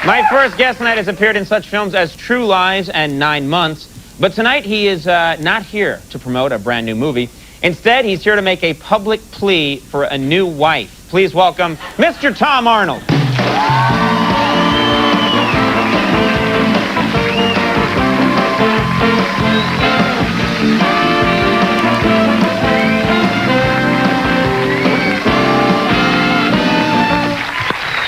My first guest tonight has appeared in such films as True Lies and 9 Months, but tonight he is not here to promote a brand new movie. Instead, he's here to make a public plea for a new wife. Please welcome Mr. Tom Arnold.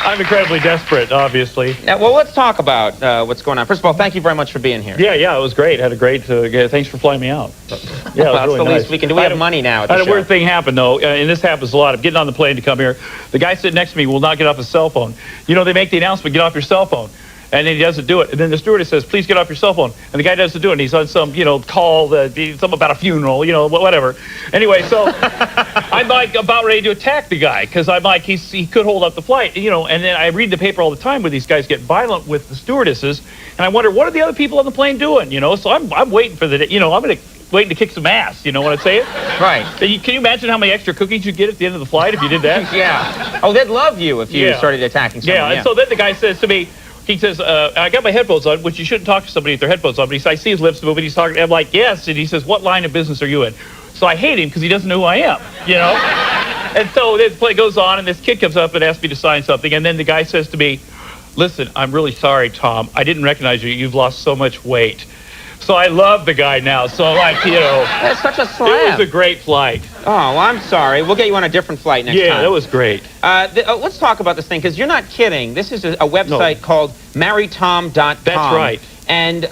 I'm incredibly desperate, obviously. Now, well, let's talk about what's going on. First of all, thank you very much for being here. Yeah, it was great. Had a great, thanks for flying me out. Yeah, well, it was that's really the nice. least we can do. We have money now at the I had show. a weird thing happen, though, and this happens a lot. I'm getting on the plane to come here. The guy sitting next to me will not get off his cell phone. You know, they make the announcement, get off your cell phone. And then he doesn't do it. And then the stewardess says, please get off your cell phone. And the guy doesn't do it. And he's on some, call, something about a funeral, whatever. Anyway, so I'm like about ready to attack the guy because I'm like, he could hold up the flight, And then I read the paper all the time where these guys get violent with the stewardesses. And I wonder, what are the other people on the plane doing, So I'm waiting for the, I'm going to waiting to kick some ass, you know what I'm saying? Right. Can you imagine how many extra cookies you'd get at the end of the flight if you did that? Yeah. Oh, they'd love you if you started attacking someone. Yeah, and so then the guy says to me, he says, I got my headphones on, which you shouldn't talk to somebody with their headphones on, but I see his lips moving, he's talking, I'm like, yes, and he says, what line of business are you in? So I hate him because he doesn't know who I am, And so this play goes on, and this kid comes up and asks me to sign something, and then the guy says to me, listen, I'm really sorry, Tom, I didn't recognize you, you've lost so much weight. So I love the guy now, so like, That's such a slam. It was a great flight. Oh, well, I'm sorry. We'll get you on a different flight next time. Yeah, that was great. Let's talk about this thing, because you're not kidding. This is a website called marrytom.com. That's right. And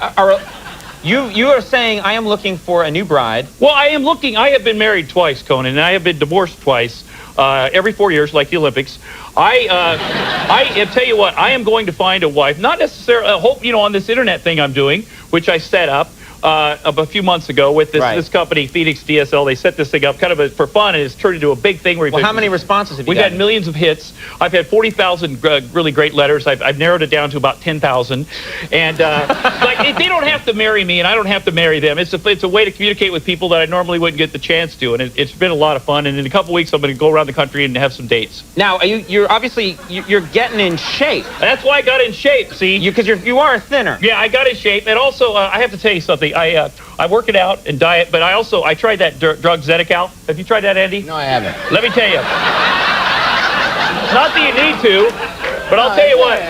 you are saying, I am looking for a new bride. Well, I have been married twice, Conan, and I have been divorced twice, every 4 years, like the Olympics. I tell you what, I am going to find a wife, not necessarily, I hope, on this internet thing I'm doing, which I set up a few months ago with this company, Phoenix DSL. They set this thing up kind of for fun, and it's turned into a big thing. Well, how many responses have you We've had millions of hits. I've had 40,000 really great letters. I've narrowed it down to about 10,000. And like, they don't have to marry me, and I don't have to marry them. It's a way to communicate with people that I normally wouldn't get the chance to, and it's been a lot of fun. And in a couple weeks, I'm going to go around the country and have some dates. Now, you're obviously you're getting in shape. That's why I got in shape. See, because you are thinner. Yeah, I got in shape, and also I have to tell you something. I work it out and diet, but I tried that drug Zedical. Have you tried that, Andy? No, I haven't. Let me tell you. Not that you need to, but I'll tell you what.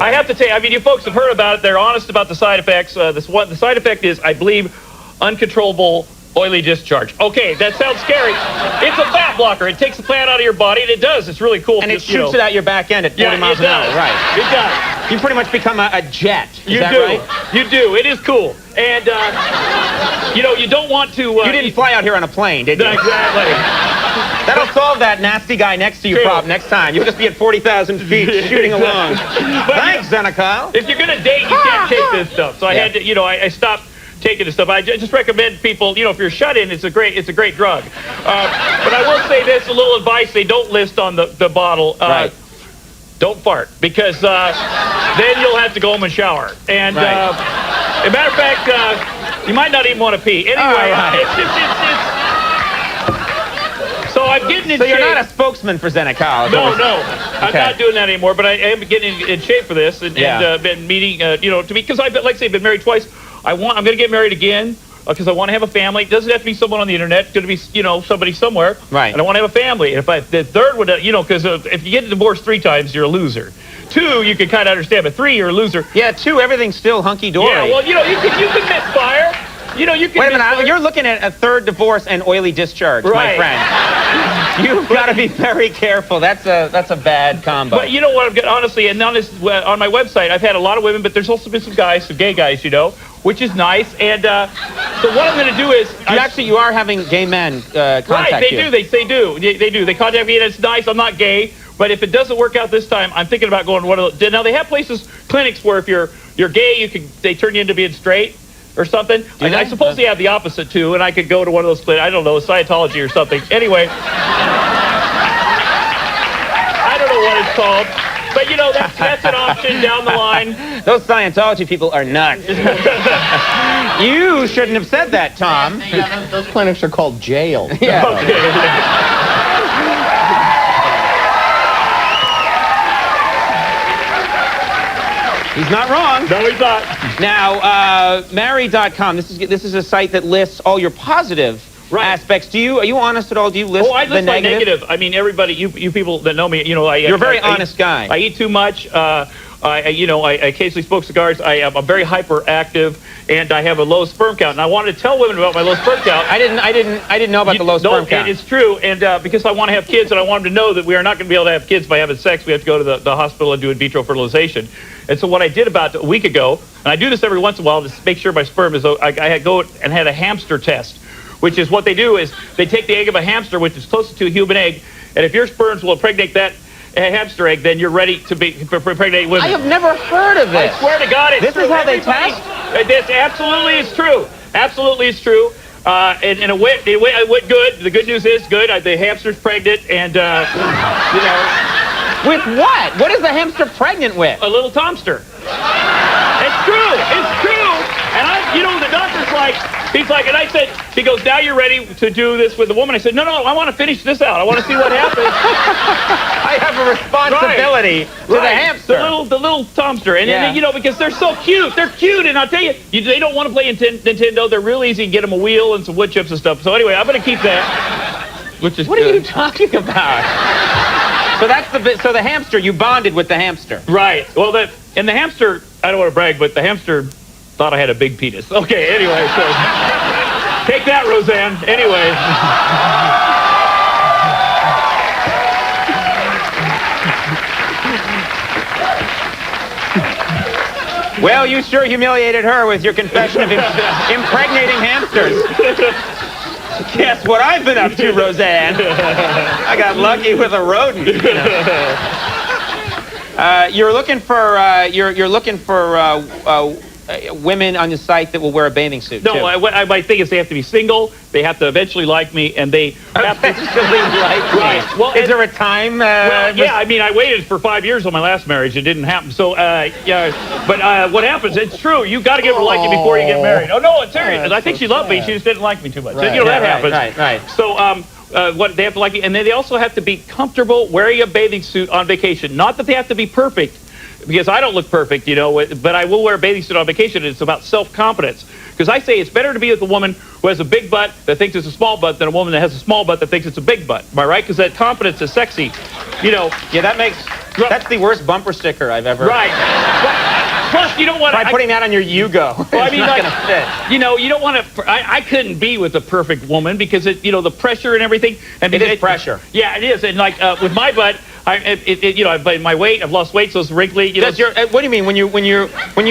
I have to tell you. I mean, you folks have heard about it. They're honest about the side effects. The side effect is, I believe, uncontrollable oily discharge. Okay, that sounds scary. It's a fat blocker. It takes the fat out of your body, and it does. It's really cool. And it shoots it out your back end at 40 miles an hour. Right. It does. You pretty much become a jet. Is that right? You do. It is cool. And, you don't want to... you didn't fly out here on a plane, did you? Exactly. That'll solve that nasty guy next to you problem next time. You'll just be at 40,000 feet shooting along. Thanks, Zedical. If you're going to date, you can't take this stuff. So I had to, I stopped taking this stuff. I just recommend people, if you're shut in, it's a great drug. But I will say this, a little advice they don't list on the bottle. Right. Don't fart, because then you'll have to go home and shower. And as a matter of fact, you might not even want to pee. Anyway, so I'm getting in shape. So you're not a spokesman for Zedical? No. I'm not doing that anymore, but I am getting in shape for this, and been meeting, to me, because I've been married twice. I'm going to get married again, because I want to have a family. It doesn't have to be someone on the internet. It's going to be, somebody somewhere. Right. And I want to have a family. And if the third would, because if you get divorced 3 times, you're a loser. 2, you can kind of understand, but 3, you're a loser. Yeah, 2, everything's still hunky-dory. Yeah, well, you can misfire. You can Wait a minute, you're looking at a third divorce and oily discharge, my friend. You've got to be very careful. That's a bad combo. But you know what, honestly, and on my website, I've had a lot of women, but there's also been some guys, some gay guys, which is nice. And so what I'm going to do is... You are having gay men contact you. Right, they do. They contact me, and it's nice. I'm not gay. But if it doesn't work out this time, I'm thinking about going to one of those. Now, they have clinics where if you're gay, they turn you into being straight or something. I suppose they have the opposite, too, and I could go to one of those clinics. I don't know, Scientology or something. Anyway. I don't know what it's called. But, that's an option down the line. Those Scientology people are nuts. You shouldn't have said that, Tom. Yeah, those clinics are called jail. Yeah. Okay. He's not wrong. No, he's not. Now, marry.com, this is a site that lists all your positive aspects. Are you honest at all? Do you list I list the my negative? negative. I mean, everybody, you people that know me, You're a very honest guy. I eat too much. I occasionally smoke cigars. I'm very hyperactive, and I have a low sperm count. And I wanted to tell women about my low sperm count. I didn't know about the low sperm count. It's true, and because I want to have kids, and I want them to know that we are not going to be able to have kids by having sex. We have to go to the hospital and do in vitro fertilization. And so what I did about a week ago, and I do this every once in a while to make sure my sperm is. I go and had a hamster test, which is what they do is they take the egg of a hamster, which is close to a human egg, and if your sperms will impregnate that hamster egg, then you're ready to impregnate women. I have never heard of this. I swear to God, it's this true. Is how they test? This absolutely is true. Absolutely is true. And it went good. The good news is good. The hamster's pregnant, and With what? What is the hamster pregnant with? A little tomster. It's true. It's true. And the doctor's like, he's like, and I said, he goes, now you're ready to do this with the woman. I said, no, I want to finish this out. I want to see what happens. I have a responsibility to the hamster. The little tomster. And then, because they're so cute. They're cute. And I'll tell you, they don't want to play Nintendo. They're real easy. Get them a wheel and some wood chips and stuff. So anyway, I'm going to keep that. Which is what are you talking about? So that's the bit. So the hamster, you bonded with the hamster. Right. Well, the hamster, I don't want to brag, but the hamster thought I had a big penis. Okay, anyway, so take that, Roseanne. Anyway. Well, you sure humiliated her with your confession of impregnating hamsters. Guess what I've been up to, Roseanne? I got lucky with a rodent. You're looking for women on the site that will wear a bathing suit. No, my thing is they have to be single. They have to eventually like me, and they have to eventually like me. Right. Well, is there a time? Well, yeah. I mean, I waited for 5 years on my last marriage. It didn't happen. So, yeah. But what happens? It's true. You got to get her to like you before you get married. Oh no, it's serious. I think she loved me. She just didn't like me too much. Right. That happens. Right. So, what they have to like me, and then they also have to be comfortable wearing a bathing suit on vacation. Not that they have to be perfect, because I don't look perfect, but I will wear a bathing suit on vacation, and it's about self-confidence. Because I say it's better to be with a woman who has a big butt that thinks it's a small butt than a woman that has a small butt that thinks it's a big butt. Am I right? Because that confidence is sexy, Yeah, that's the worst bumper sticker I've ever... Right. Plus, you don't want to... Try putting that on your Yugo. Well, I mean, it's not going to fit. You don't want to... I couldn't be with a perfect woman because, the pressure and everything... And it is pressure. Yeah, it is. And, with my butt... my weight, I've lost weight, so it's wrinkly. What do you mean when you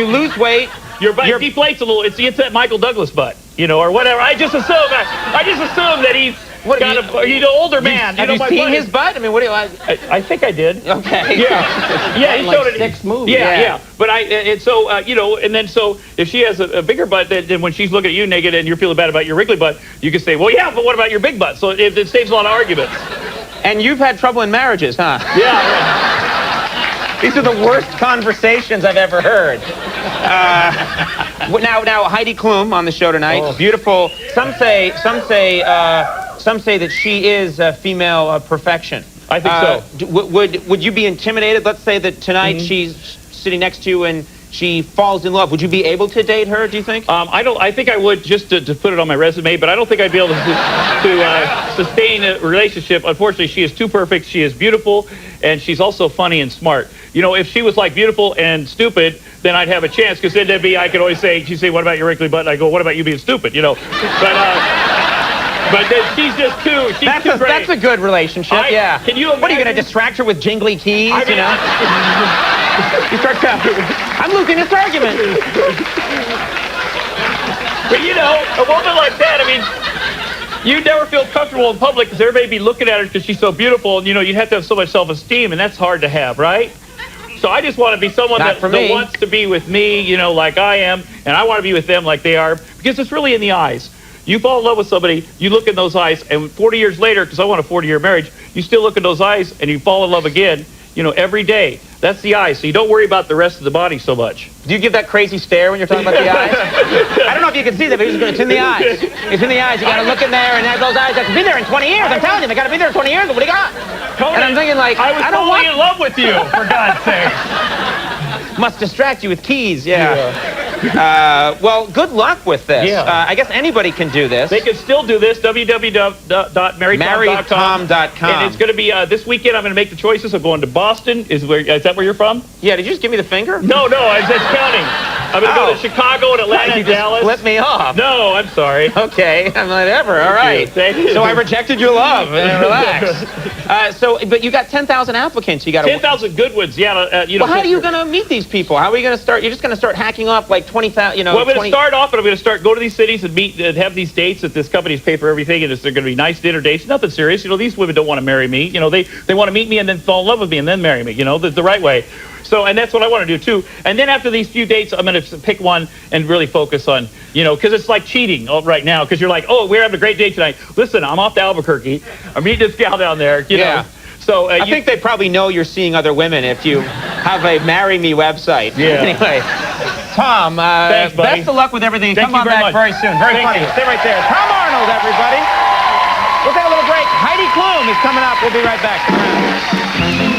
lose weight? Your butt deflates a little. It's that Michael Douglas butt, or whatever. I just assume that he's he's an older man. Have you seen his butt? I mean, what do you? I think I did. Okay. Yeah. He showed it. 6 movies. Yeah. But and then so if she has a bigger butt, then when she's looking at you naked and you're feeling bad about your wrinkly butt, you can say, well, yeah, but what about your big butt? So it saves a lot of arguments. And you've had trouble in marriages, huh? Yeah. These are the worst conversations I've ever heard. Now Heidi Klum on the show tonight. Oh. Beautiful. Some say that she is female perfection. I think so. Would you be intimidated? Let's say that tonight she's sitting next to you and she falls in love. Would you be able to date her, do you think? I think I would, just to put it on my resume, but I don't think I'd be able to sustain a relationship. Unfortunately, she is too perfect. She is beautiful, and she's also funny and smart. If she was beautiful and stupid, then I'd have a chance, because then I could always say, she'd say, what about your wrinkly butt? And I go, what about you being stupid? But then she's just too great. That's a good relationship, yeah. Can you imagine? What, are you going to distract her with jingly keys, You start counting. I'm losing this argument. But a woman like that, you'd never feel comfortable in public because everybody would be looking at her because she's so beautiful, and you'd have to have so much self-esteem, and that's hard to have, right? So I just want to be someone that wants to be with me, like I am, and I want to be with them like they are, because it's really in the eyes. You fall in love with somebody, you look in those eyes, and 40 years later, because I want a 40-year marriage, you still look in those eyes and you fall in love again, every day. That's the eyes, so you don't worry about the rest of the body so much. Do you give that crazy stare when you're talking about the eyes? I don't know if you can see that, but it's in the eyes. It's in the eyes. You got to look in there, and those eyes have to be there in 20 years. I'm telling you, they got to be there in 20 years. What do you got? Conan, and I'm thinking, I was totally in love with you, for God's sake. Must distract you with keys, well, good luck with this. Yeah. I guess anybody can do this. They can still do this, www.marriedtom.com. And it's going to be, this weekend I'm going to make the choices of going to Boston. Is that where you're from? Yeah, did you just give me the finger? No, I said counting. I'm going to go to Chicago and Atlanta and Dallas. Flip me off. No, I'm sorry. Okay, I'm whatever. All right. Thank you. So I rejected your love. Relax. But you got 10,000 applicants. You got 10,000 good ones. Yeah, Well, how are you going to meet these people? How are you going to start? You're just going to start hacking off like 20,000. Well, I'm going to start off, and I'm going to go to these cities and meet and have these dates that this company's pay for everything, and they're going to be nice dinner dates. Nothing serious. These women don't want to marry me. They want to meet me and then fall in love with me and then marry me. The right way. So, and that's what I want to do too. And then after these few dates, I'm going to pick one and really focus on, because it's like cheating right now. Because you're like, oh, we're having a great date tonight. Listen, I'm off to Albuquerque. I'm meeting this gal down there. You know. So I think they probably know you're seeing other women if you have a Marry Me website. Yeah. Anyway, Tom, thanks, buddy. Best of luck with everything. Thank Come you on very back much. very soon. Very Thank funny. you. Stay right there. Tom Arnold, everybody. We'll take a little break. Heidi Klum is coming up. We'll be right back. Come around.